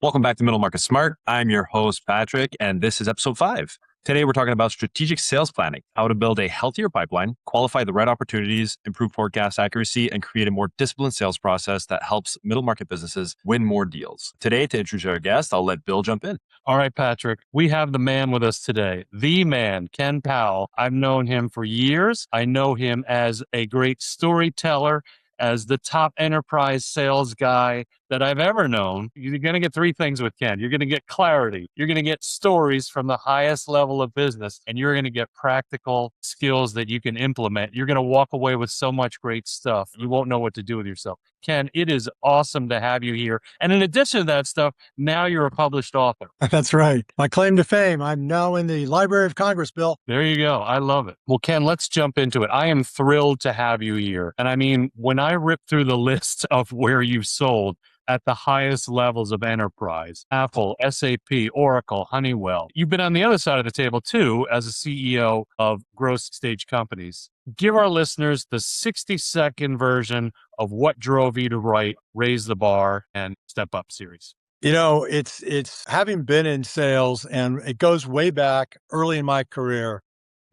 Welcome back to Middle Market Smart. I'm your host, Patrick, and this is episode 5. Today, we're talking about strategic sales planning, how to build a healthier pipeline, qualify the right opportunities, improve forecast accuracy, and create a more disciplined sales process that helps middle market businesses win more deals. Today, to introduce our guest, I'll let Bill jump in. All right, Patrick, we have the man with us today, the man, Ken Powell. I've known him for years. I know him as a great storyteller, as the top enterprise sales guy that I've ever known. You're going to get 3 things with Ken. You're going to get clarity. You're going to get stories from the highest level of business, and you're going to get practical skills that you can implement. You're going to walk away with so much great stuff. You won't know what to do with yourself. Ken, it is awesome to have you here. And in addition to that stuff, now you're a published author. That's right. My claim to fame. I'm now in the Library of Congress, Bill. There you go. I love it. Well, Ken, let's jump into it. I am thrilled to have you here. And I mean, when I rip through the list of where you've sold at the highest levels of enterprise, Apple, SAP, Oracle, Honeywell, you've been on the other side of the table too as a CEO of growth stage companies. Give our listeners the 60-second version of what drove you to write Raise the Bar and Step Up series. You know, it's having been in sales, and it goes way back early in my career,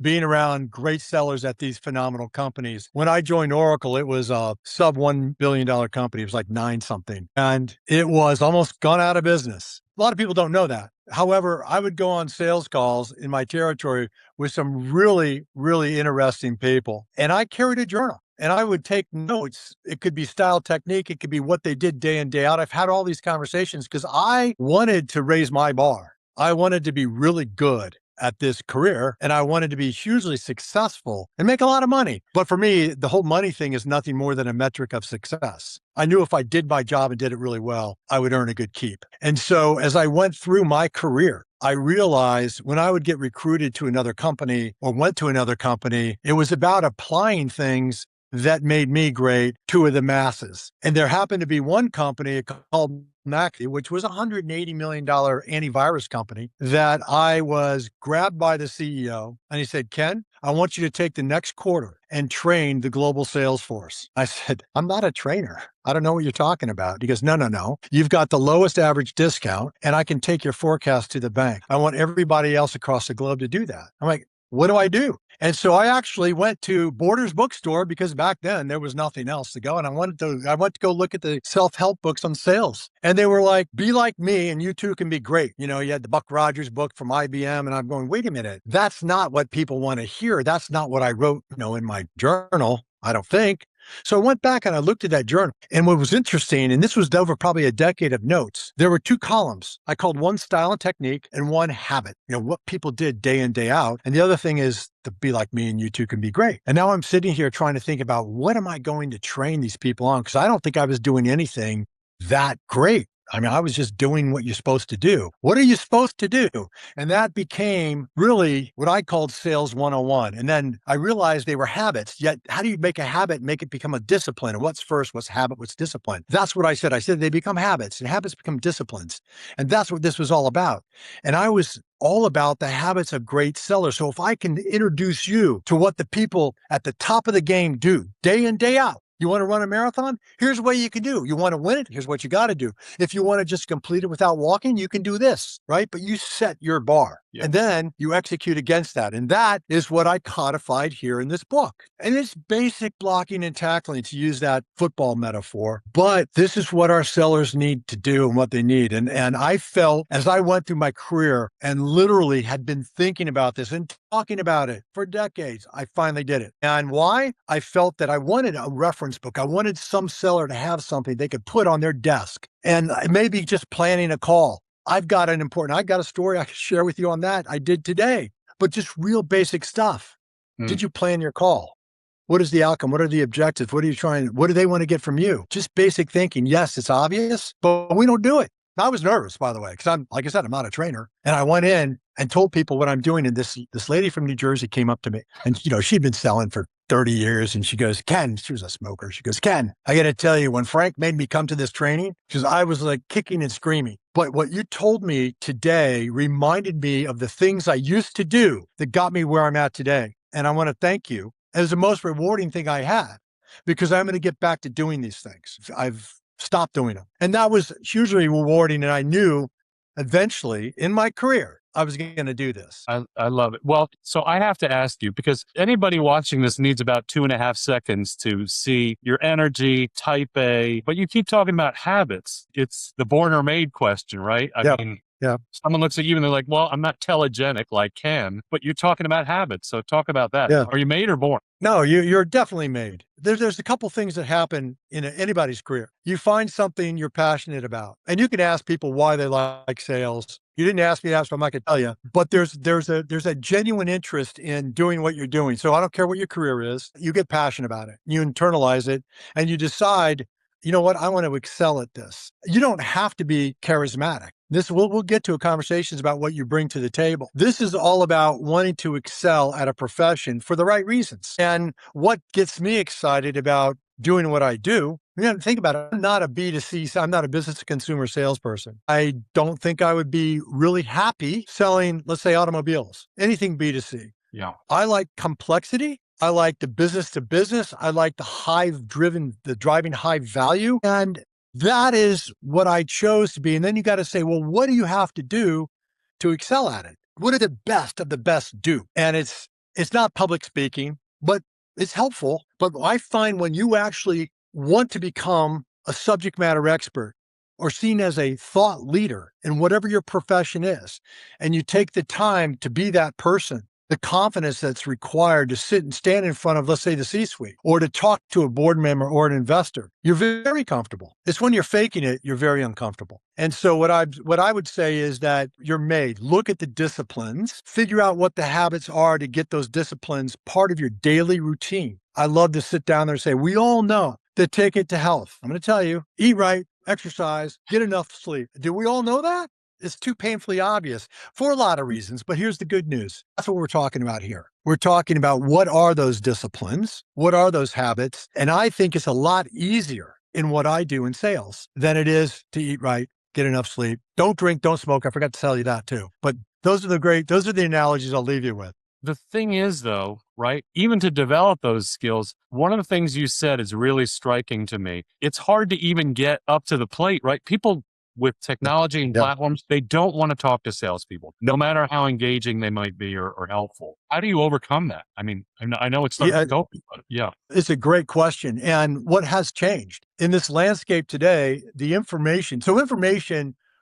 being around great sellers at these phenomenal companies. When I joined Oracle, it was a sub $1 billion company. It was like 9 something, and it was almost gone out of business. A lot of people don't know that. However, I would go on sales calls in my territory with some really, really interesting people, and I carried a journal. And I would take notes. It could be style, technique. It could be what they did day in, day out. I've had all these conversations because I wanted to raise my bar. I wanted to be really good at this career, and I wanted to be hugely successful and make a lot of money. But for me, the whole money thing is nothing more than a metric of success. I knew if I did my job and did it really well, I would earn a good keep. And so as I went through my career, I realized when I would get recruited to another company or went to another company, it was about applying things that made me great to the masses. And there happened to be one company called McAfee, which was a $180 million antivirus company, that I was grabbed by the CEO and he said, Ken, I want you to take the next quarter and train the global sales force. I said, I'm not a trainer. I don't know what you're talking about. He goes, no. You've got the lowest average discount and I can take your forecast to the bank. I want everybody else across the globe to do that. I'm like, what do I do? And so I actually went to Borders bookstore because back then there was nothing else to go. And I went to go look at the self-help books on sales. And they were like, be like me and you too can be great. You know, you had the Buck Rogers book from IBM and I'm going, wait a minute, that's not what people want to hear. That's not what I wrote, in my journal, I don't think. So I went back and I looked at that journal. And what was interesting, and this was over probably a decade of notes, there were 2 columns. I called one style and technique and one habit, what people did day in, day out. And the other thing is to be like me and you too can be great. And now I'm sitting here trying to think about what am I going to train these people on? Because I don't think I was doing anything that great. I mean, I was just doing what you're supposed to do. What are you supposed to do? And that became really what I called sales 101. And then I realized they were habits. Yet, how do you make a habit and make it become a discipline? And what's first? What's habit? What's discipline? That's what I said. I said they become habits and habits become disciplines. And that's what this was all about. And I was all about the habits of great sellers. So if I can introduce you to what the people at the top of the game do day in, day out. You want to run a marathon? Here's what you can do. You want to win it? Here's what you got to do. If you want to just complete it without walking, you can do this, right? But you set your bar and then you execute against that. And that is what I codified here in this book. And it's basic blocking and tackling, to use that football metaphor. But this is what our sellers need to do and what they need. And I felt as I went through my career and literally had been thinking about this and talking about it for decades, I finally did it. And why? I felt that I wanted a reference book. I wanted some seller to have something they could put on their desk. And maybe just planning a call. I've got a story I can share with you on that. I did today, but just real basic stuff. Did you plan your call? What is the outcome? What are the objectives? What do they want to get from you? Just basic thinking. Yes, it's obvious, but we don't do it. I was nervous, by the way, because like I said, I'm not a trainer. And I went in and told people what I'm doing. And this lady from New Jersey came up to me and, she'd been selling for 30 years. And she goes, Ken, she was a smoker. She goes, Ken, I got to tell you, when Frank made me come to this training, because I was like kicking and screaming. But what you told me today reminded me of the things I used to do that got me where I'm at today. And I want to thank you. It was the most rewarding thing I had because I'm going to get back to doing these things. I've Stop doing them. And that was hugely rewarding. And I knew eventually in my career, I was going to do this. I love it. Well, so I have to ask you, because anybody watching this needs about 2.5 seconds to see your energy, type A, but you keep talking about habits. It's the born or made question, right? I mean, someone looks at you and they're like, well, I'm not telegenic like Ken, but you're talking about habits. So talk about that. Yeah. Are you made or born? No, you're definitely made. There's a couple things that happen in anybody's career. You find something you're passionate about, and you can ask people why they like sales. You didn't ask me that, so I'm not going to tell you. But there's a genuine interest in doing what you're doing. So I don't care what your career is. You get passionate about it. You internalize it, and you decide, you know what, I want to excel at this. You don't have to be charismatic. We'll get to conversations about what you bring to the table. This is all about wanting to excel at a profession for the right reasons. And what gets me excited about doing what I do, you have to think about it. I'm not a B2C, I'm not a business to consumer salesperson. I don't think I would be really happy selling, let's say, automobiles, anything B2C. Yeah. I like complexity. I like the business to business. I like the driving high value. And that is what I chose to be. And then you got to say, well, what do you have to do to excel at it? What do the best of the best do? And it's not public speaking, but it's helpful. But I find when you actually want to become a subject matter expert or seen as a thought leader in whatever your profession is, and you take the time to be that person, the confidence that's required to sit and stand in front of, let's say, the C-suite, or to talk to a board member or an investor, you're very comfortable. It's when you're faking it, you're very uncomfortable. And so what I would say is that you're made. Look at the disciplines, figure out what the habits are to get those disciplines part of your daily routine. I love to sit down there and say, we all know the ticket to health. I'm going to tell you, eat right, exercise, get enough sleep. Do we all know that? It's too painfully obvious for a lot of reasons, but here's the good news. That's what we're talking about here. We're talking about what are those disciplines? What are those habits? And I think it's a lot easier in what I do in sales than it is to eat right, get enough sleep, don't drink, don't smoke. I forgot to tell you that too. But those are the analogies I'll leave you with. The thing is, though, right, even to develop those skills, one of the things you said is really striking to me. It's hard to even get up to the plate, right? People with technology and platforms, they don't want to talk to salespeople, no matter how engaging they might be or helpful. How do you overcome that? I mean, I know it's not difficult, but yeah. It's a great question. And what has changed in this landscape today, information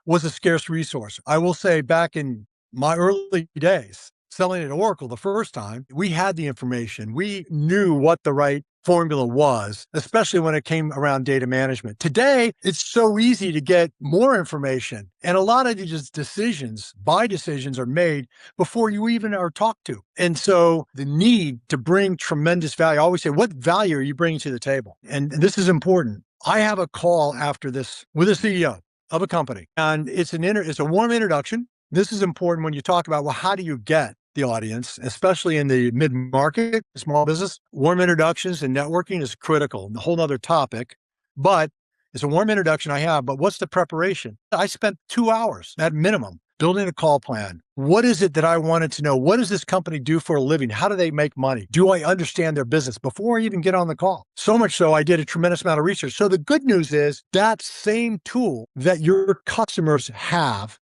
was a scarce resource. I will say back in my early days, selling at Oracle the first time, we had the information. We knew what the right formula was, especially when it came around data management. Today, it's so easy to get more information. And a lot of these buy decisions are made before you even are talked to. And so the need to bring tremendous value, I always say, what value are you bringing to the table? And this is important. I have a call after this with a CEO of a company, and it's a warm introduction. This is important when you talk about, well, how do you get the audience, especially in the mid-market, small business? Warm introductions and networking is critical, a whole other topic, but it's a warm introduction I have. But what's the preparation? I spent 2 hours at minimum building a call plan. What is it that I wanted to know? What does this company do for a living? How do they make money? Do I understand their business before I even get on the call? So much so I did a tremendous amount of research. So the good news is that same tool that your customers have,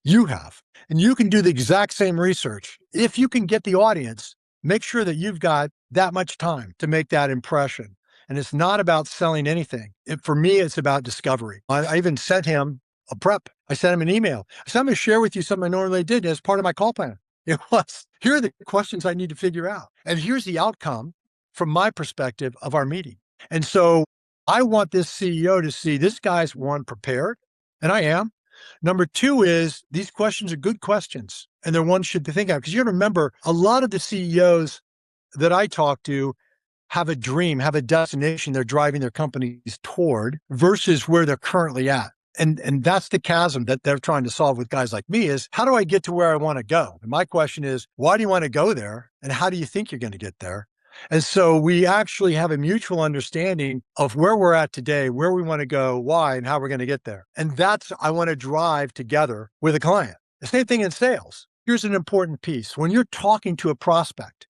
you have. And you can do the exact same research. If you can get the audience, make sure that you've got that much time to make that impression. And it's not about selling anything. For me, it's about discovery. I even sent him a prep. I sent him an email. I said, I'm going to share with you something I normally did as part of my call plan. It was, here are the questions I need to figure out. And here's the outcome from my perspective of our meeting. And so I want this CEO to see this guy's, one, prepared, and I am. Number two is these questions are good questions, and they're ones should think of, because you got to remember, a lot of the CEOs that I talk to have a dream, have a destination they're driving their companies toward versus where they're currently at. And that's the chasm that they're trying to solve with guys like me is, how do I get to where I want to go? And my question is, why do you want to go there? And how do you think you're going to get there? And so we actually have a mutual understanding of where we're at today, where we want to go, why, and how we're going to get there. And that's, I want to drive together with a client. The same thing in sales. Here's an important piece. When you're talking to a prospect,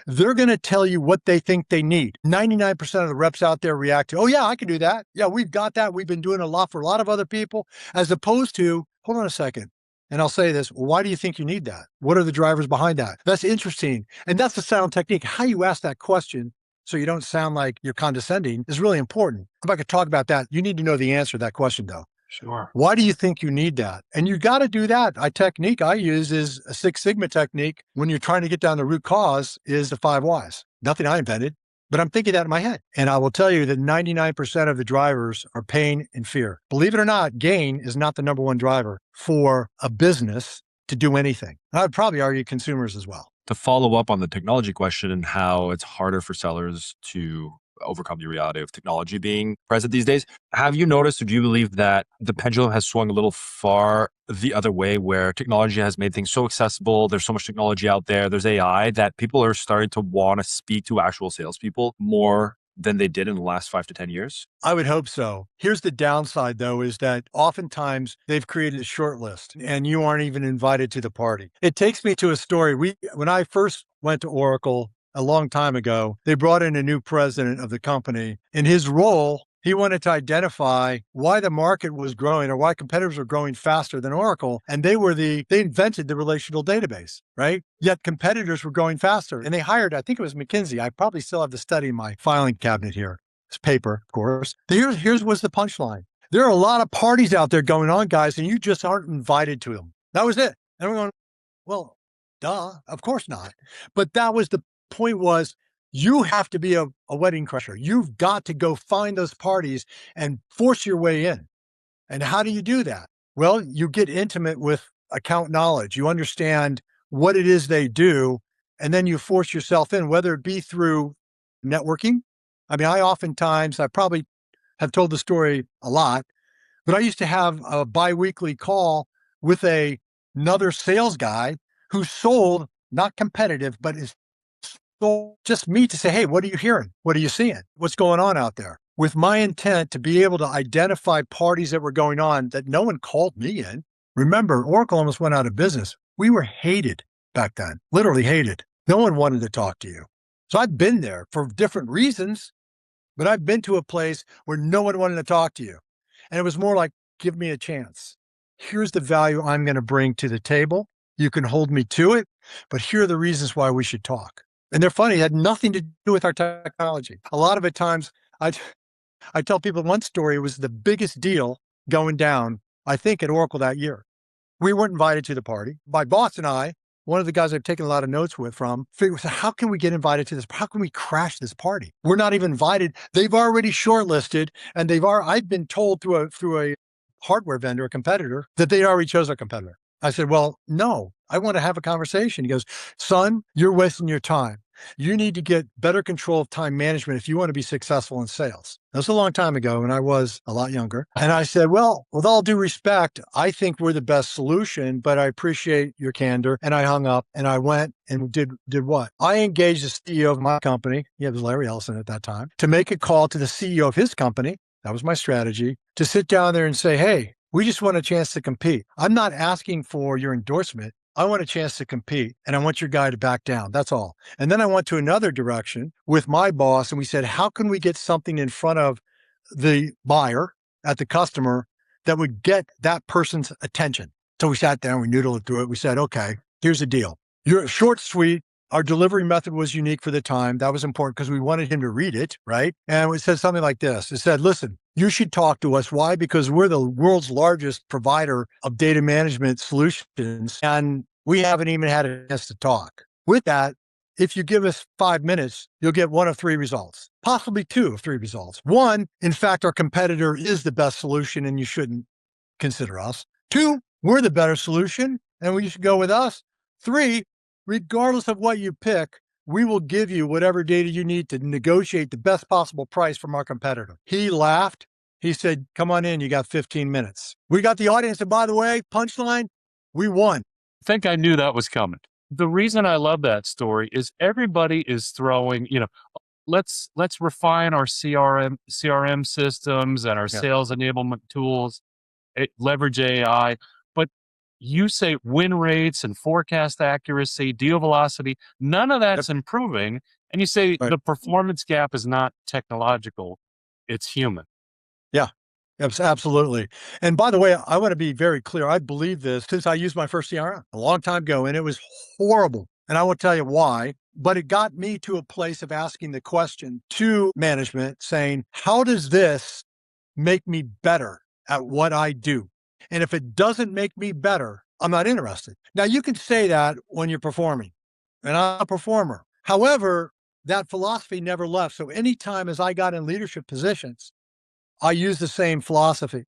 They're going to tell you what they think they need. 99% of the reps out there react to, oh yeah, I can do that. Yeah, we've got that. We've been doing a lot for a lot of other people, as opposed to, hold on a second. And I'll say this, why do you think you need that? What are the drivers behind that? That's interesting. And that's the sound technique. How you ask that question so you don't sound like you're condescending is really important. If I could talk about that, you need to know the answer to that question though. Sure. Why do you think you need that? And you got to do that. A technique I use is a Six Sigma technique. When you're trying to get down the root cause is the 5 whys. Nothing I invented, but I'm thinking that in my head. And I will tell you that 99% of the drivers are pain and fear. Believe it or not, gain is not the number one driver for a business to do anything. And I would probably argue consumers as well. To follow up on the technology question and how it's harder for sellers to overcome the reality of technology being present these days, have you noticed, or do you believe that the pendulum has swung a little far the other way, where technology has made things so accessible, there's so much technology out there, there's AI, that people are starting to want to speak to actual salespeople more than they did in the last 5 to 10 years? I would hope so. Here's the downside, though, is that oftentimes they've created a short list and you aren't even invited to the party. It takes me to a story. When I first went to Oracle a long time ago, they brought in a new president of the company. In his role, he wanted to identify why the market was growing or why competitors were growing faster than Oracle. And they invented the relational database, right? Yet competitors were growing faster. And they hired, I think it was McKinsey. I probably still have the study in my filing cabinet here. It's paper, of course. Here's was the punchline. There are a lot of parties out there going on, guys, and you just aren't invited to them. That was it. And we're going, well, duh, of course not. But that was the point was, you have to be a wedding crusher. You've got to go find those parties and force your way in. And how do you do that? Well, you get intimate with account knowledge. You understand what it is they do, and then you force yourself in, whether it be through networking. I mean, I probably have told the story a lot, but I used to have a biweekly call with another sales guy who sold, not competitive, but is just me to say, hey, what are you hearing? What are you seeing? What's going on out there? With my intent to be able to identify parties that were going on that no one called me in. Remember, Oracle almost went out of business. We were hated back then, literally hated. No one wanted to talk to you. So I've been there for different reasons, but I've been to a place where no one wanted to talk to you. And it was more like, give me a chance. Here's the value I'm going to bring to the table. You can hold me to it, but here are the reasons why we should talk. And they're funny, it had nothing to do with our technology. A lot of the times, I tell people one story was the biggest deal going down, I think, at Oracle that year. We weren't invited to the party. My boss and I, one of the guys I've taken a lot of notes from, figured, how can we get invited to this? How can we crash this party? We're not even invited. They've already shortlisted, and I've been told through a hardware vendor, a competitor, that they already chose our competitor. I said, well, no, I want to have a conversation. He goes, son, you're wasting your time. You need to get better control of time management if you want to be successful in sales. That was a long time ago when I was a lot younger. And I said, well, with all due respect, I think we're the best solution, but I appreciate your candor. And I hung up and I went and did what? I engaged the CEO of my company. It was Larry Ellison at that time, to make a call to the CEO of his company. That was my strategy, to sit down there and say, hey, we just want a chance to compete. I'm not asking for your endorsement. I want a chance to compete, and I want your guy to back down. That's all. And then I went to another direction with my boss, and we said, how can we get something in front of the buyer at the customer that would get that person's attention? So we sat down, we noodled through it. We said, okay, here's the deal. You're short, sweet. Our delivery method was unique for the time. That was important because we wanted him to read it, right? And it said something like this. It said, listen, you should talk to us. Why? Because we're the world's largest provider of data management solutions, and we haven't even had a chance to talk. With that, if you give us 5 minutes, you'll get one of 3 results, possibly 2 of 3 results. 1, in fact, our competitor is the best solution and you shouldn't consider us. 2, we're the better solution and you should go with us. 3, regardless of what you pick, we will give you whatever data you need to negotiate the best possible price from our competitor. He laughed. He said, come on in, you got 15 minutes. We got the audience. And by the way, punchline, we won. I think I knew that was coming. The reason I love that story is everybody is throwing, let's refine our CRM systems and our sales enablement tools, leverage AI. But you say win rates and forecast accuracy, deal velocity, none of that's improving. And you say Right. the performance gap is not technological, it's human. Yeah. Absolutely. And by the way, I want to be very clear. I believe this since I used my first CRM a long time ago, and it was horrible. And I will tell you why, but it got me to a place of asking the question to management saying, how does this make me better at what I do? And if it doesn't make me better, I'm not interested. Now, you can say that when you're performing, and I'm a performer. However, that philosophy never left. So anytime as I got in leadership positions, I use the same philosophy.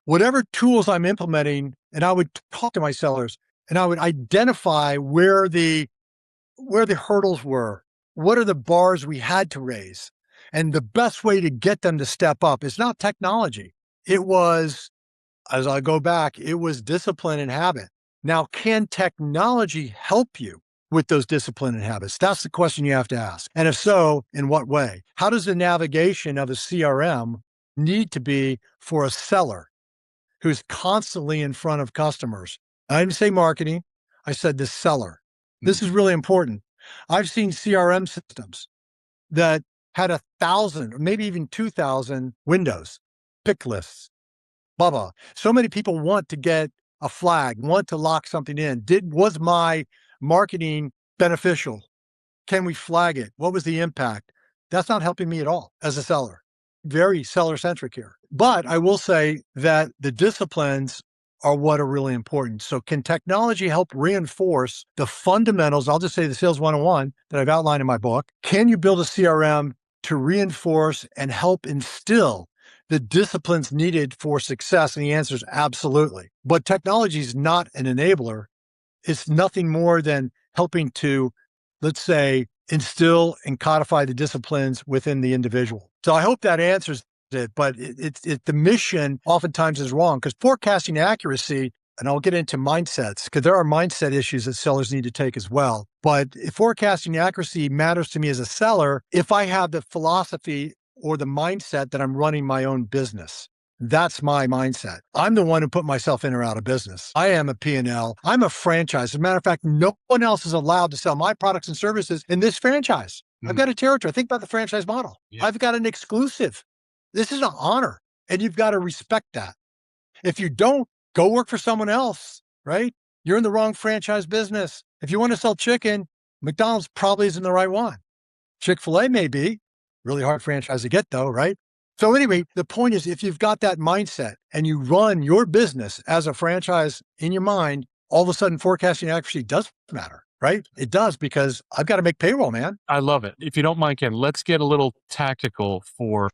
Whatever tools I'm implementing, and I would talk to my sellers and I would identify where the hurdles were. What are the bars we had to raise? And the best way to get them to step up is not technology. It was, as I go back, it was discipline and habit. Now, can technology help you with those discipline and habits? That's the question you have to ask. And if so, in what way? How does the navigation of a CRM need to be for a seller who's constantly in front of customers? I didn't say marketing. I said the seller. This is really important. I've seen CRM systems that had 1,000 or maybe even 2,000 windows, pick lists, blah, blah. So many people want to get a flag, want to lock something in. Was my marketing beneficial? Can we flag it? What was the impact? That's not helping me at all as a seller. Very seller centric here. But I will say that the disciplines are what are really important. So can technology help reinforce the fundamentals? I'll just say the sales 101 that I've outlined in my book. Can you build a CRM to reinforce and help instill the disciplines needed for success? And the answer is absolutely. But technology is not an enabler. It's nothing more than helping to, let's say, instill and codify the disciplines within the individual. So I hope that answers it, but the mission oftentimes is wrong because forecasting accuracy, and I'll get into mindsets because there are mindset issues that sellers need to take as well. But if forecasting accuracy matters to me as a seller, if I have the philosophy or the mindset that I'm running my own business. That's my mindset. I'm the one who put myself in or out of business. I am a P&L. I'm a franchise. As a matter of fact, no one else is allowed to sell my products and services in this franchise. I've got a territory. Think about the franchise model. Yeah. I've got an exclusive. This is an honor, and you've got to respect that. If you don't, go work for someone else, right? You're in the wrong franchise business. If you want to sell chicken, McDonald's probably isn't the right one. Chick-fil-A may be. Really hard franchise to get though, right? So anyway, the point is if you've got that mindset and you run your business as a franchise in your mind, all of a sudden forecasting accuracy does matter, right? It does because I've got to make payroll, man. I love it. If you don't mind, Ken, let's get a little tactical for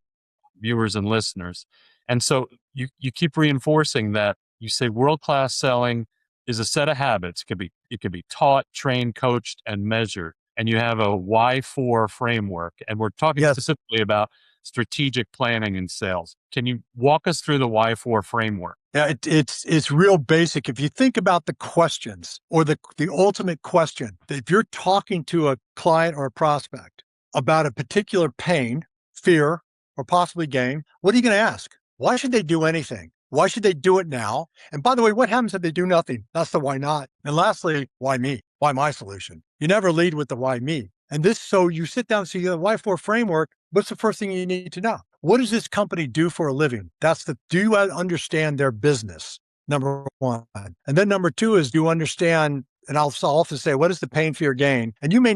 viewers and listeners. And so you keep reinforcing that you say world-class selling is a set of habits. It could be taught, trained, coached, and measured. And you have a Y4 framework. And we're talking specifically about strategic planning in sales. Can you walk us through the Y4 framework? Yeah, it's real basic. If you think about the questions or the ultimate question, if you're talking to a client or a prospect about a particular pain, fear, or possibly gain, what are you going to ask? Why should they do anything? Why should they do it now? And by the way, what happens if they do nothing? That's the why not. And lastly, why me? Why my solution? You never lead with the why me. And so you sit down and see the Y4 framework. What's the first thing you need to know? What does this company do for a living? Do you understand their business? Number one. And then number two is, do you understand, and I'll also say, what is the pain, fear, gain? And you may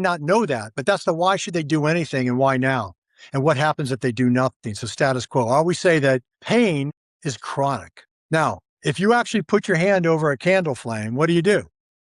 not know that, but that's the why should they do anything and why now? And what happens if they do nothing? So status quo. I always say that pain is chronic. Now, if you actually put your hand over a candle flame, what do?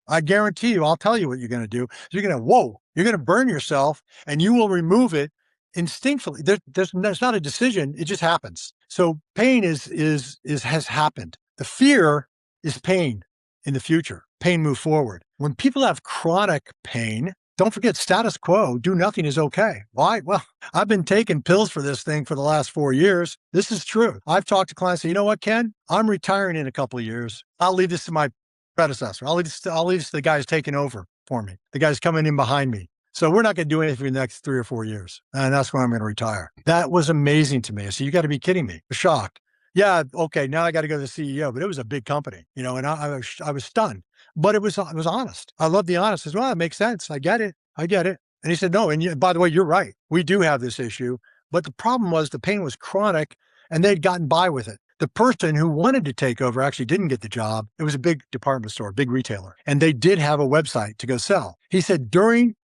I guarantee you, I'll tell you what you're going to do. You're going to burn yourself and you will remove it instinctively. There's not a decision. It just happens. So pain has happened. The fear is pain in the future. Pain move forward. When people have chronic pain, don't forget status quo, do nothing is okay. Why? Well, I've been taking pills for this thing for the last 4 years. This is true. I've talked to clients, say, you know what, Ken, I'm retiring in a couple of years. I'll leave this to my predecessor. I'll leave this to the guy who's taking over for me, the guy's coming in behind me. So we're not going to do anything for the next 3 or 4 years. And that's when I'm going to retire. That was amazing to me. So you got to be kidding me. I was shocked. Yeah, okay, now I got to go to the CEO, but it was a big company, and I was stunned, but it was honest. I love the honest as well. It makes sense. I get it. I get it. And he said, no, and by the way, you're right. We do have this issue, but the problem was the pain was chronic, and they'd gotten by with it. The person who wanted to take over actually didn't get the job. It was a big department store, big retailer, and they did have a website to go sell. He said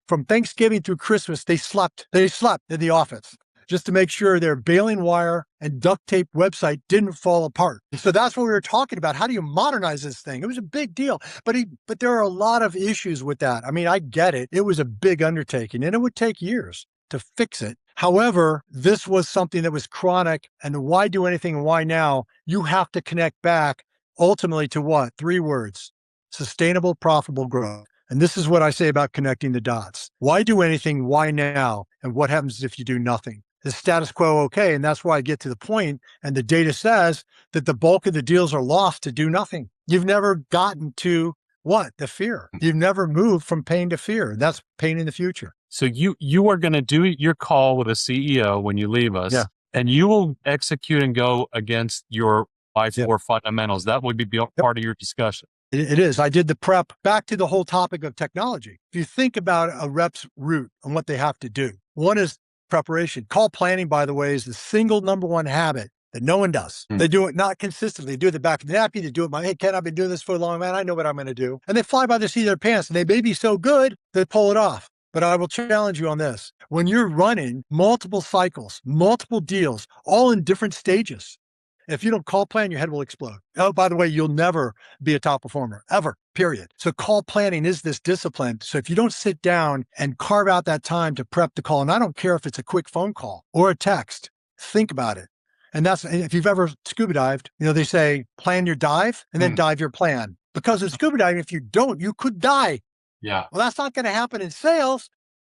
from Thanksgiving through Christmas, they slept in the office just to make sure their baling wire and duct tape website didn't fall apart. So that's what we were talking about. How do you modernize this thing? It was a big deal, but there are a lot of issues with that. I mean, I get it. It was a big undertaking and it would take years to fix it. However, this was something that was chronic, and the why do anything and why now, you have to connect back ultimately to what? 3 words: sustainable, profitable growth. And this is what I say about connecting the dots. Why do anything? Why now? And what happens if you do nothing? The status quo, okay. And that's why I get to the point, and the data says that the bulk of the deals are lost to do nothing. You've never gotten to what? The fear. You've never moved from pain to fear. That's pain in the future. So you are going to do your call with a CEO when you leave us, Yeah. and you will execute and go against your 5-4 fundamentals. That would be part of your discussion. It is. I did the prep. Back to the whole topic of technology. If you think about a rep's route and what they have to do, one is preparation. Call planning, by the way, is the single number one habit that no one does. They do it not consistently. They do it the back of the napkin. They do it hey, Ken, I've been doing this for a long time. I know what I'm going to do. And they fly by the seat of their pants, and they may be so good, they pull it off. But I will challenge you on this. When you're running multiple cycles, multiple deals, all in different stages, if you don't call plan, your head will explode. Oh, by the way, you'll never be a top performer, ever, period. So call planning is this discipline. So if you don't sit down and carve out that time to prep the call, and I don't care if it's a quick phone call or a text, think about it. And that's, if you've ever scuba dived, they say, plan your dive and then dive your plan. Because in scuba diving, if you don't, you could die. Yeah. Well, that's not going to happen in sales,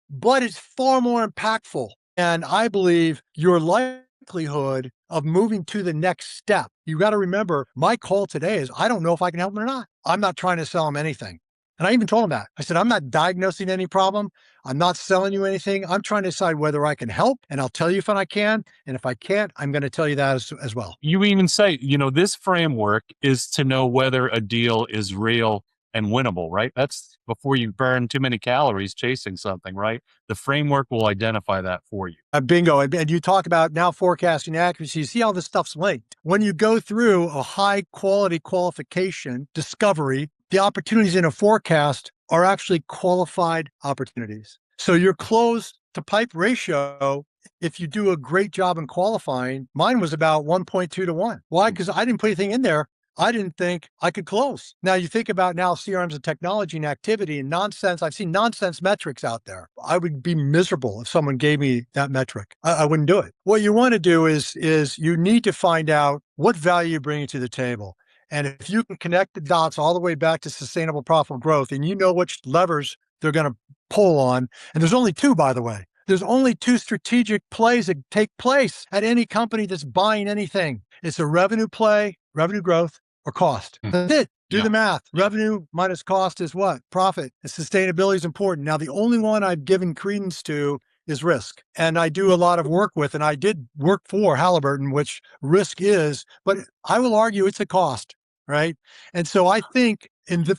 but it's far more impactful. And I believe your likelihood of moving to the next step, you got to remember, my call today is, I don't know if I can help them or not. I'm not trying to sell them anything. And I even told him that. I said, I'm not diagnosing any problem. I'm not selling you anything. I'm trying to decide whether I can help, and I'll tell you if I can. And if I can't, I'm going to tell you that as well. You even say, this framework is to know whether a deal is real and winnable, right? That's before you burn too many calories chasing something, right? The framework will identify that for you. Bingo. And you talk about now forecasting accuracy. You see how this stuff's linked. When you go through a high quality qualification discovery, the opportunities in a forecast are actually qualified opportunities. So your close to pipe ratio, if you do a great job in qualifying, mine was about 1.2 to 1. Why? Because I didn't put anything in there I didn't think I could close. Now you think about now CRMs and technology and activity and nonsense. I've seen nonsense metrics out there. I would be miserable if someone gave me that metric. I wouldn't do it. What you want to do is you need to find out what value you're bringing to the table. And if you can connect the dots all the way back to sustainable profitable growth, and you know which levers they're going to pull on, and there's only 2, by the way. There's only 2 strategic plays that take place at any company that's buying anything. It's a revenue play, revenue growth, or cost. That's it. Do the math. Revenue minus cost is what? Profit. And sustainability is important. Now, the only one I've given credence to is risk. And I do a lot of work with, and I did work for Halliburton, which risk is, but I will argue it's a cost, right? And so I think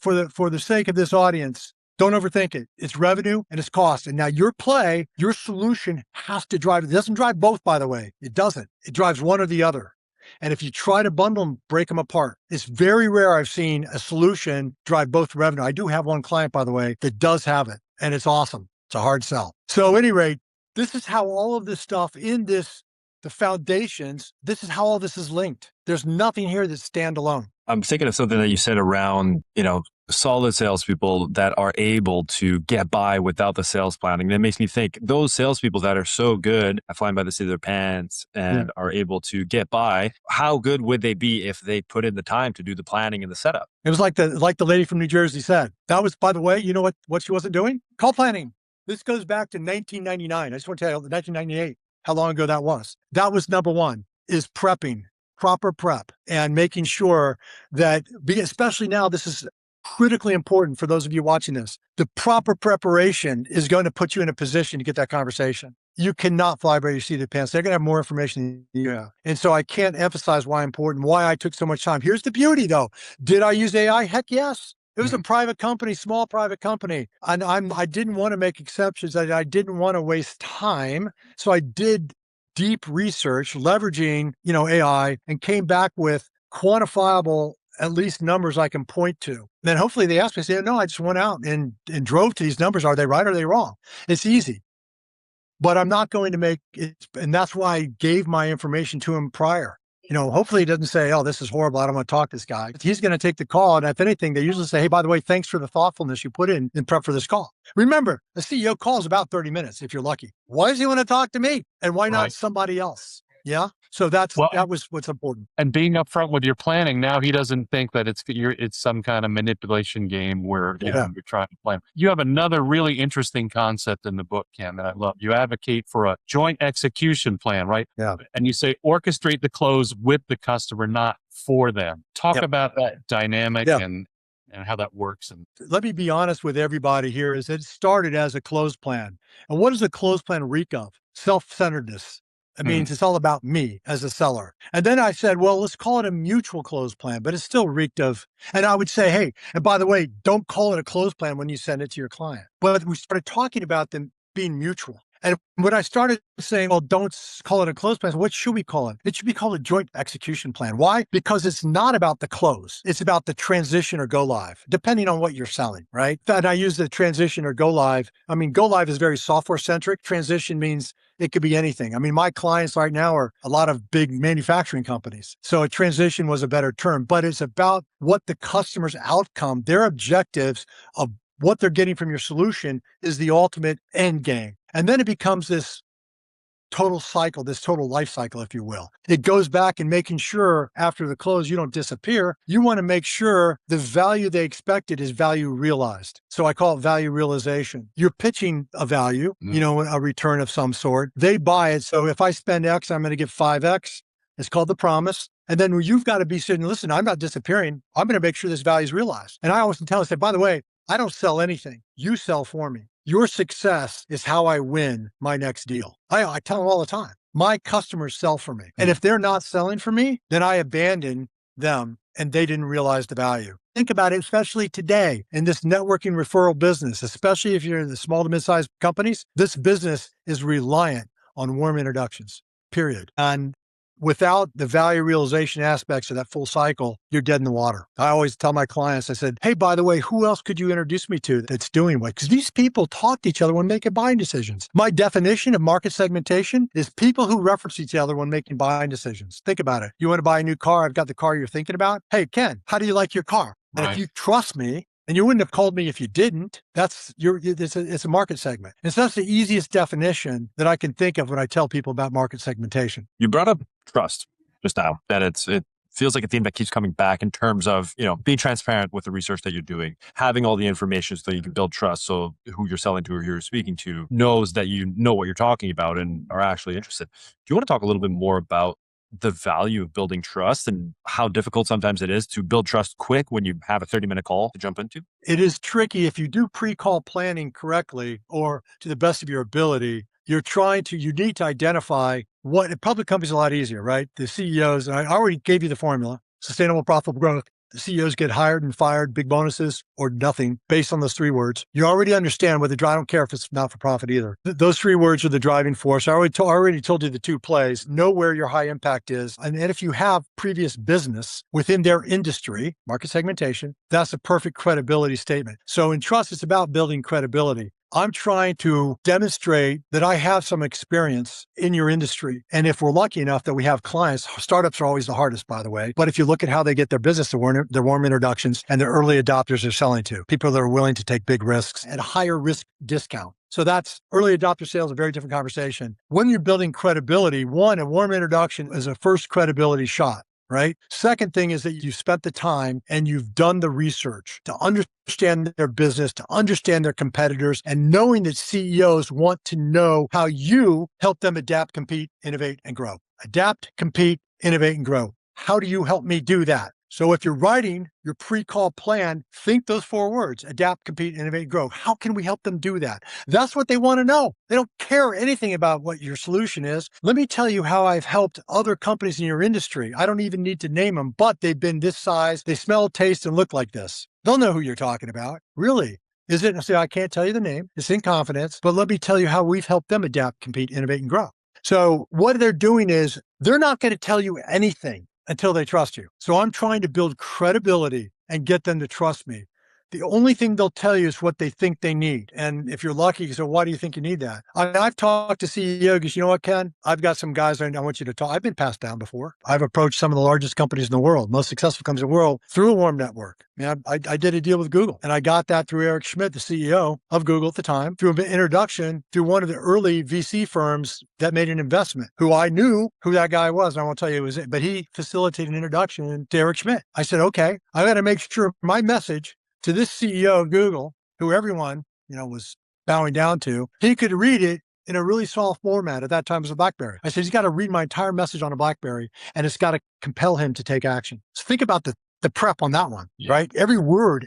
for the sake of this audience, don't overthink it. It's revenue and it's cost. And now your play, your solution has to drive, it doesn't drive both, by the way. It doesn't. It drives one or the other. And if you try to bundle them, break them apart. It's very rare I've seen a solution drive both revenue. I do have one client, by the way, that does have it, and it's awesome. It's a hard sell. So at any rate, this is how all of this stuff the foundations, this is how all this is linked. There's nothing here that's standalone. I'm thinking of something that you said around, solid salespeople that are able to get by without the sales planning. That makes me think those salespeople that are so good at flying by the seat of their pants and are able to get by, how good would they be if they put in the time to do the planning and the setup? It was like the lady from New Jersey said. That was, by the way, you know what she wasn't doing? Call planning. This goes back to 1999. I just want to tell you, 1998, how long ago that was. That was number one, is prepping, proper prep, and making sure that, especially now, this is critically important for those of you watching this. The proper preparation is going to put you in a position to get that conversation. you cannot fly by your seat of the pants. They're going to have more information than you have. And so I can't emphasize why important, why I took so much time. Here's the beauty though. Did I use AI? Heck yes. It was a private company, small private company. And I didn't want to make exceptions. I didn't want to waste time. So I did deep research, leveraging, AI, and came back with quantifiable, at least numbers I can point to. Then hopefully they ask me, say, no, I just went out and drove to these numbers. Are they right? Or are they wrong? It's easy. But I'm not going to make it. And that's why I gave my information to him prior. Hopefully he doesn't say, oh, this is horrible. I don't want to talk to this guy. He's going to take the call. And if anything, they usually say, hey, by the way, thanks for the thoughtfulness you put in prep for this call. Remember, the CEO calls about 30 minutes if you're lucky. Why does he want to talk to me? And why not somebody else? Yeah. So that was what's important. And being upfront with your planning, now he doesn't think that it's some kind of manipulation game where you're trying to plan. You have another really interesting concept in the book, Ken, that I love. You advocate for a joint execution plan, right? Yeah. And you say orchestrate the close with the customer, not for them. Talk about that dynamic and how that works. And let me be honest with everybody here, is it started as a close plan. And what does a close plan reek of? Self-centeredness. It means it's all about me as a seller. And then I said, well, let's call it a mutual close plan, but it's still reeked of, and I would say, hey, and by the way, don't call it a close plan when you send it to your client. But we started talking about them being mutual. And when I started saying, well, don't call it a close plan, what should we call it? It should be called a joint execution plan. Why? Because it's not about the close. It's about the transition or go live, depending on what you're selling, right? And I use the transition or go live. I mean, go live is very software centric. Transition means it could be anything. I mean, my clients right now are a lot of big manufacturing companies. So a transition was a better term, but it's about what the customer's outcome, their objectives of what they're getting from your solution is the ultimate end game. And then it becomes this total cycle, this total life cycle, if you will. It goes back and making sure after the close, you don't disappear. You want to make sure the value they expected is value realized. So I call it value realization. You're pitching a value, a return of some sort. They buy it. So if I spend X, I'm going to get 5X. It's called the promise. And then you've got to be sitting, listen, I'm not disappearing. I'm going to make sure this value is realized. And I always tell them, I say, by the way, I don't sell anything. You sell for me. Your success is how I win my next deal. I tell them all the time, my customers sell for me. And if they're not selling for me, then I abandon them and they didn't realize the value. Think about it, especially today in this networking referral business, especially if you're in the small to mid-sized companies, this business is reliant on warm introductions, period. And without the value realization aspects of that full cycle, you're dead in the water. I always tell my clients, I said, hey, by the way, who else could you introduce me to that's doing what? Because these people talk to each other when making buying decisions. My definition of market segmentation is people who reference each other when making buying decisions. Think about it. You want to buy a new car? I've got the car you're thinking about. Hey, Ken, how do you like your car? And if you trust me, and you wouldn't have called me if you didn't, it's a market segment. And so that's the easiest definition that I can think of when I tell people about market segmentation. You brought up trust just now, that it feels like a theme that keeps coming back in terms of, being transparent with the research that you're doing, having all the information so that you can build trust. So who you're selling to or who you're speaking to knows that you know what you're talking about and are actually interested. Do you want to talk a little bit more about the value of building trust and how difficult sometimes it is to build trust quick when you have a 30-minute call to jump into? It is tricky if you do pre-call planning correctly or to the best of your ability. You need to identify what public companies are a lot easier, right? The CEOs, and I already gave you the formula, sustainable, profitable growth. The CEOs get hired and fired, big bonuses or nothing based on those three words. You already understand whether I don't care if it's not for profit either. Those three words are the driving force. I already told you the two plays. Know where your high impact is. And if you have previous business within their industry, market segmentation, that's a perfect credibility statement. So in trust, it's about building credibility. I'm trying to demonstrate that I have some experience in your industry. And if we're lucky enough that we have clients, startups are always the hardest, by the way. But if you look at how they get their business, their warm introductions and the early adopters they're selling to, people that are willing to take big risks at a higher risk discount. So that's early adopter sales, a very different conversation. When you're building credibility, one, a warm introduction is a first credibility shot. Right? Second thing is that you've spent the time and you've done the research to understand their business, to understand their competitors, and knowing that CEOs want to know how you help them adapt, compete, innovate, and grow. Adapt, compete, innovate, and grow. How do you help me do that? So if you're writing your pre-call plan, think those 4 words: adapt, compete, innovate, grow. How can we help them do that? That's what they want to know. They don't care anything about what your solution is. Let me tell you how I've helped other companies in your industry. I don't even need to name them, but they've been this size. They smell, taste, and look like this. They'll know who you're talking about. Really. Is it? So I can't tell you the name. It's in confidence, but let me tell you how we've helped them adapt, compete, innovate, and grow. So what they're doing is they're not going to tell you anything until they trust you. So I'm trying to build credibility and get them to trust me. The only thing they'll tell you is what they think they need. And if you're lucky, so why do you think you need that? I've talked to CEOs, because you know what, Ken? I've got some guys I want you to talk. I've been passed down before. I've approached some of the largest companies in the world, most successful companies in the world, through a warm network. I did a deal with Google, and I got that through Eric Schmidt, the CEO of Google at the time, through an introduction through one of the early VC firms that made an investment, who I knew who that guy was. And I won't tell you who it was, but he facilitated an introduction to Eric Schmidt. I said, okay, I got to make sure my message to this CEO of Google, who everyone, was bowing down to, he could read it in a really small format. At that time, it was a BlackBerry. I said, he's got to read my entire message on a BlackBerry, and it's got to compel him to take action. So think about the prep on that one, right? Every word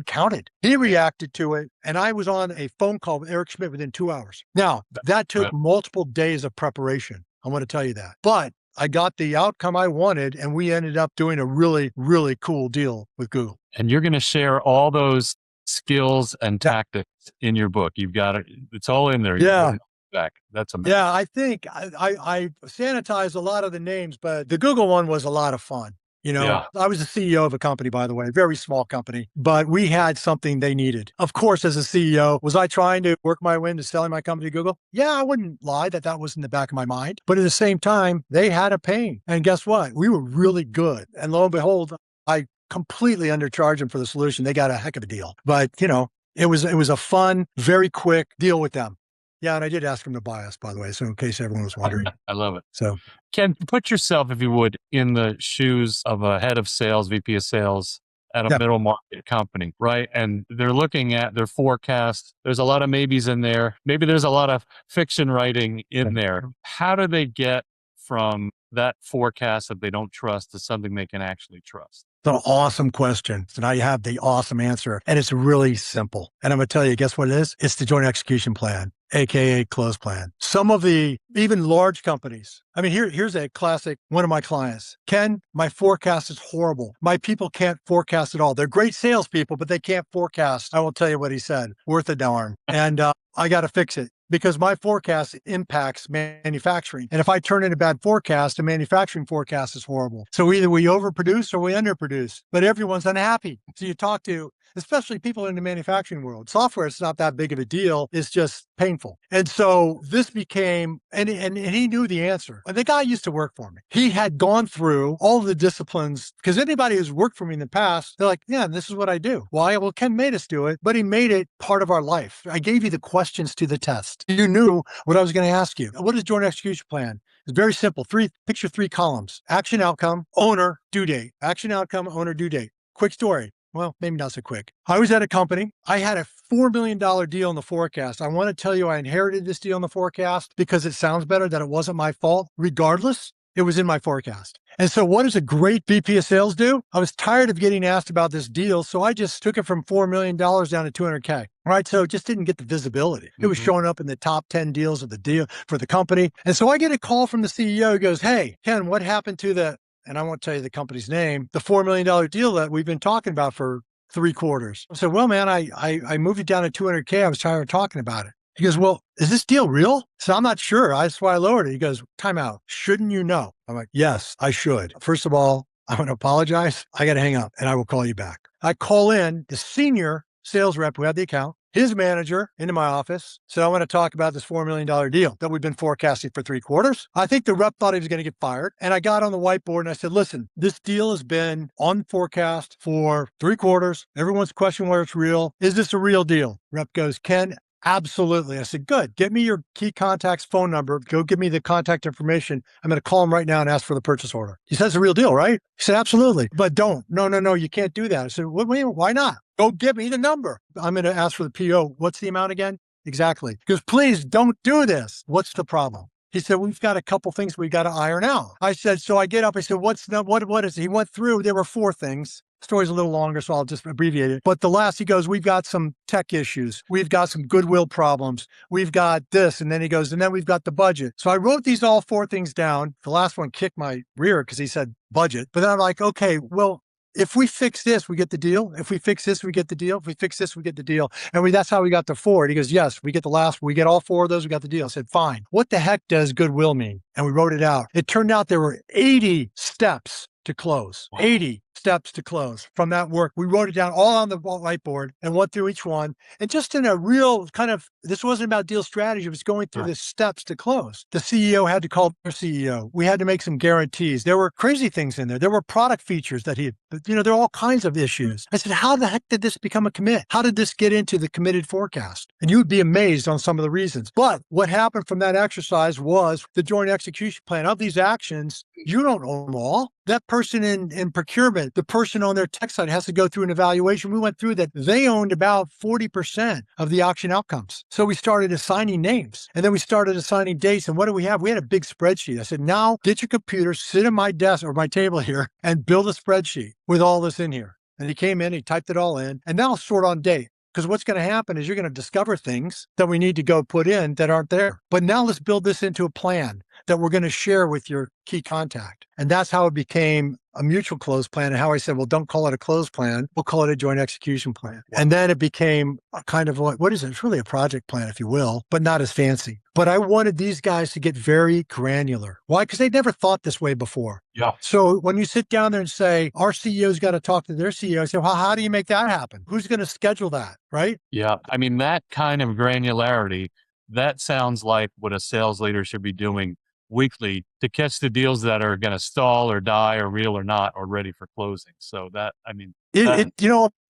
counted. He reacted to it, and I was on a phone call with Eric Schmidt within 2 hours. Now, that took multiple days of preparation. I want to tell you that. But I got the outcome I wanted, and we ended up doing a really, really cool deal with Google. And you're going to share all those skills and tactics in your book. You've got it. It's all in there. Yeah. Back. That's amazing. Yeah, I think I sanitized a lot of the names, but the Google one was a lot of fun. I was the CEO of a company, by the way, a very small company, but we had something they needed. Of course, as a CEO, was I trying to work my way into selling my company to Google? Yeah, I wouldn't lie that was in the back of my mind. But at the same time, they had a pain. And guess what? We were really good. And lo and behold, I completely undercharged them for the solution. They got a heck of a deal. But, it was a fun, very quick deal with them. Yeah, and I did ask them to buy us, by the way, so in case everyone was wondering. I love it. So, Ken, put yourself, if you would, in the shoes of a head of sales, VP of sales at a middle market company, right? And they're looking at their forecast. There's a lot of maybes in there. Maybe there's a lot of fiction writing in there. How do they get from that forecast that they don't trust to something they can actually trust? It's an awesome question. So now you have the awesome answer, and it's really simple. And I'm going to tell you, guess what it is? It's the joint execution plan, AKA close plan. Some of the even large companies. I mean, here's a classic, one of my clients. Ken, my forecast is horrible. My people can't forecast at all. They're great salespeople, but they can't forecast. I won't tell you what he said. Worth a darn. And I got to fix it, because my forecast impacts manufacturing. And if I turn in a bad forecast, the manufacturing forecast is horrible. So either we overproduce or we underproduce, but everyone's unhappy. So you talk to, especially people in the manufacturing world, software is not that big of a deal. It's just painful. And so this became, and he knew the answer. And the guy used to work for me. He had gone through all of the disciplines, because anybody who's worked for me in the past, they're like, yeah, this is what I do. Why? Well, Ken made us do it, but he made it part of our life. I gave you the questions to the test. You knew what I was going to ask you. What is joint execution plan? It's very simple. Picture 3 columns: action, outcome, owner, due date. Action, outcome, owner, due date. Quick story. Well, maybe not so quick. I was at a company. I had a $4 million deal in the forecast. I want to tell you, I inherited this deal in the forecast because it sounds better that it wasn't my fault. Regardless, it was in my forecast. And so what does a great VP of sales do? I was tired of getting asked about this deal, so I just took it from $4 million down to $200K. Right? So it just didn't get the visibility. It was showing up in the top 10 deals of the deal for the company. And so I get a call from the CEO who goes, hey, Ken, what happened to and I won't tell you the company's name, the $4 million deal that we've been talking about for 3 quarters. I said, well, man, I moved it down to $200K. I was tired of talking about it. He goes, well, is this deal real? So I'm not sure. That's why I lowered it. He goes, time out. Shouldn't you know? I'm like, yes, I should. First of all, I want to apologize. I got to hang up and I will call you back. I call in the senior sales rep who had the account, his manager, into my office. Said, I want to talk about this $4 million deal that we've been forecasting for 3 quarters. I think the rep thought he was going to get fired. And I got on the whiteboard and I said, listen, this deal has been on forecast for 3 quarters. Everyone's questioning whether it's real. Is this a real deal? Rep goes, Ken, absolutely. I said, good. Get me your key contact's phone number. Go give me the contact information. I'm going to call him right now and ask for the purchase order. He says it's a real deal, right? He said, absolutely. But don't. No, you can't do that. I said, why not? Go give me the number. I'm going to ask for the PO. What's the amount again? Exactly. He goes, please don't do this. What's the problem? He said, we've got a couple things we got to iron out. I said, so I get up. I said, what is it? He went through, there were 4 things. Story's a little longer, so I'll just abbreviate it. But the last, he goes, we've got some tech issues. We've got some goodwill problems. We've got this. And then he goes, and then we've got the budget. So I wrote these all 4 things down. The last one kicked my rear because he said budget. But then I'm like, okay, well, if we fix this, we get the deal. If we fix this, we get the deal. If we fix this, we get the deal. And that's how we got to 4. And he goes, yes, we get we get all 4 of those, we got the deal. I said, fine. What the heck does goodwill mean? And we wrote it out. It turned out there were 80 steps to close. Wow. 80 steps to close from that work. We wrote it down all on the whiteboard and went through each one. And just in a real kind of, this wasn't about deal strategy. It was going through the steps to close. The CEO had to call their CEO. We had to make some guarantees. There were crazy things in there. There were product features that there are all kinds of issues. I said, how the heck did this become a commit? How did this get into the committed forecast? And you would be amazed on some of the reasons. But what happened from that exercise was the joint execution plan of these actions. You don't own them all. That person in procurement, the person on their tech side has to go through an evaluation. We went through that. They owned about 40% of the auction outcomes. So we started assigning names and then we started assigning dates. And what do we have? We had a big spreadsheet. I said, now get your computer, sit at my desk or my table here and build a spreadsheet with all this in here. And he came in, he typed it all in, and now sort on date. Because what's going to happen is you're going to discover things that we need to go put in that aren't there. But now let's build this into a plan that we're going to share with your key contact. And that's how it became a mutual close plan. And how I said, well, don't call it a close plan. We'll call it a joint execution plan. And then it became a kind of what is it? It's really a project plan, if you will, but not as fancy. But I wanted these guys to get very granular. Why? Because they'd never thought this way before. Yeah. So when you sit down there and say, our CEO's got to talk to their CEO, I say, well, how do you make that happen? Who's going to schedule that? Right? Yeah. I mean, that kind of granularity, that sounds like what a sales leader should be doing weekly to catch the deals that are going to stall or die or real or not or ready for closing. So that, I mean,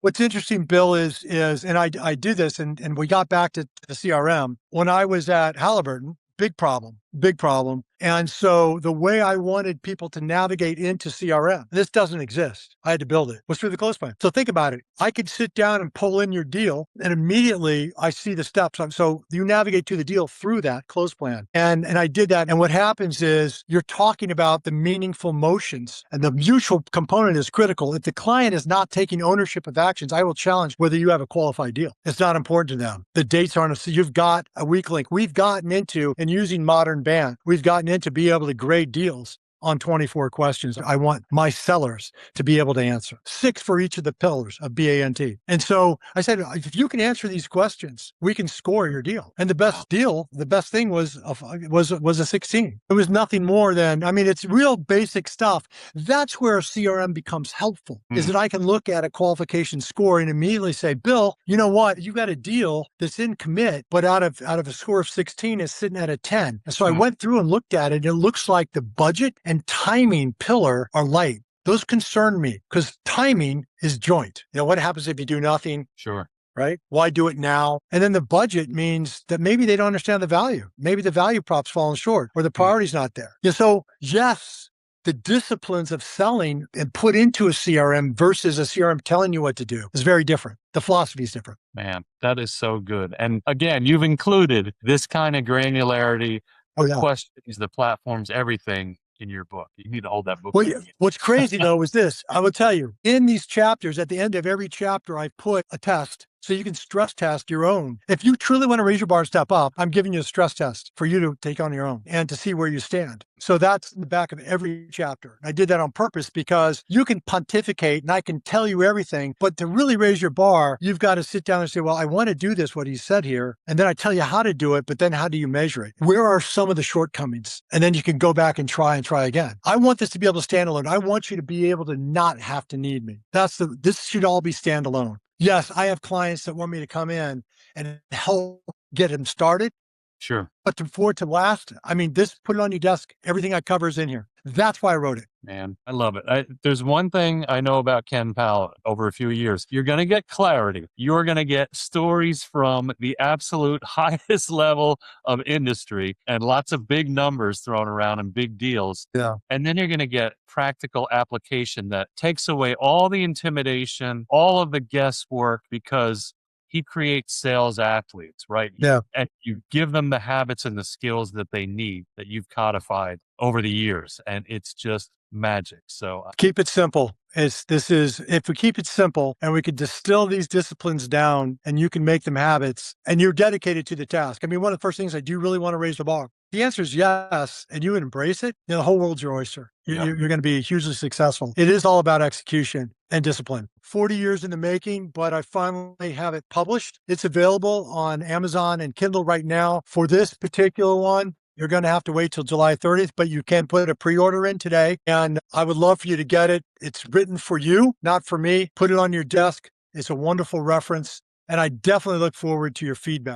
what's interesting, Bill, is, and I do this, and we got back to the CRM when I was at Halliburton. Big problem. And so the way I wanted people to navigate into CRM, this doesn't exist. I had to build it, was through the close plan. So think about it. I could sit down and pull in your deal and immediately I see the steps. So you navigate to the deal through that close plan. And I did that. And what happens is you're talking about the meaningful motions and the mutual component is critical. If the client is not taking ownership of actions, I will challenge whether you have a qualified deal. It's not important to them. The dates aren't, so you've got a weak link. We've gotten into, and using modern BANT, we've gotten into be able to grade deals on 24 questions. I want my sellers to be able to answer 6 for each of the pillars of BANT. And so I said, if you can answer these questions, we can score your deal. And the best deal, the best thing was a 16. It was nothing more than, I mean, it's real basic stuff. That's where CRM becomes helpful, is that I can look at a qualification score and immediately say, Bill, you know what? You got a deal that's in commit, but out of a score of 16 is sitting at a 10. And so I went through and looked at it. And it looks like the budget and timing pillar are light. Those concern me because timing is joint. You know, what happens if you do nothing? Sure. Right? Why do it now? And then the budget means that maybe they don't understand the value. Maybe the value prop's falling short or the priority's not there. Yeah, so yes, the disciplines of selling and put into a CRM versus a CRM telling you what to do is very different. The philosophy is different. Man, that is so good. And again, you've included this kind of granularity, questions, the platforms, everything in your book. You need to hold that book. Well, what's crazy though is this. I will tell you, in these chapters, at the end of every chapter, I put a test so you can stress test your own. If you truly want to raise your bar and step up, I'm giving you a stress test for you to take on your own and to see where you stand. So that's in the back of every chapter. I did that on purpose because you can pontificate and I can tell you everything, but to really raise your bar, you've got to sit down and say, well, I want to do this, what he said here. And then I tell you how to do it, but then how do you measure it? Where are some of the shortcomings? And then you can go back and try again. I want this to be able to stand alone. I want you to be able to not have to need me. This should all be standalone. Yes, I have clients that want me to come in and help get them started. Sure. But for it to last, I mean, put it on your desk. Everything I cover is in here. That's why I wrote it. Man, I love it. There's one thing I know about Ken Powell over a few years. You're going to get clarity. You're going to get stories from the absolute highest level of industry and lots of big numbers thrown around and big deals. Yeah. And then you're going to get practical application that takes away all the intimidation, all of the guesswork, because he creates sales athletes, right? Yeah. And you give them the habits and the skills that they need that you've codified over the years. And it's just magic. So Keep it simple. If we keep it simple and we could distill these disciplines down and you can make them habits and you're dedicated to the task. I mean, one of the first things I do really want to raise the bar. The answer is yes, and you would embrace it, the whole world's your oyster. You're going to be hugely successful. It is all about execution and discipline. 40 years in the making, but I finally have it published. It's available on Amazon and Kindle right now. For this particular one, you're going to have to wait till July 30th, but you can put a pre-order in today. And I would love for you to get it. It's written for you, not for me. Put it on your desk. It's a wonderful reference. And I definitely look forward to your feedback.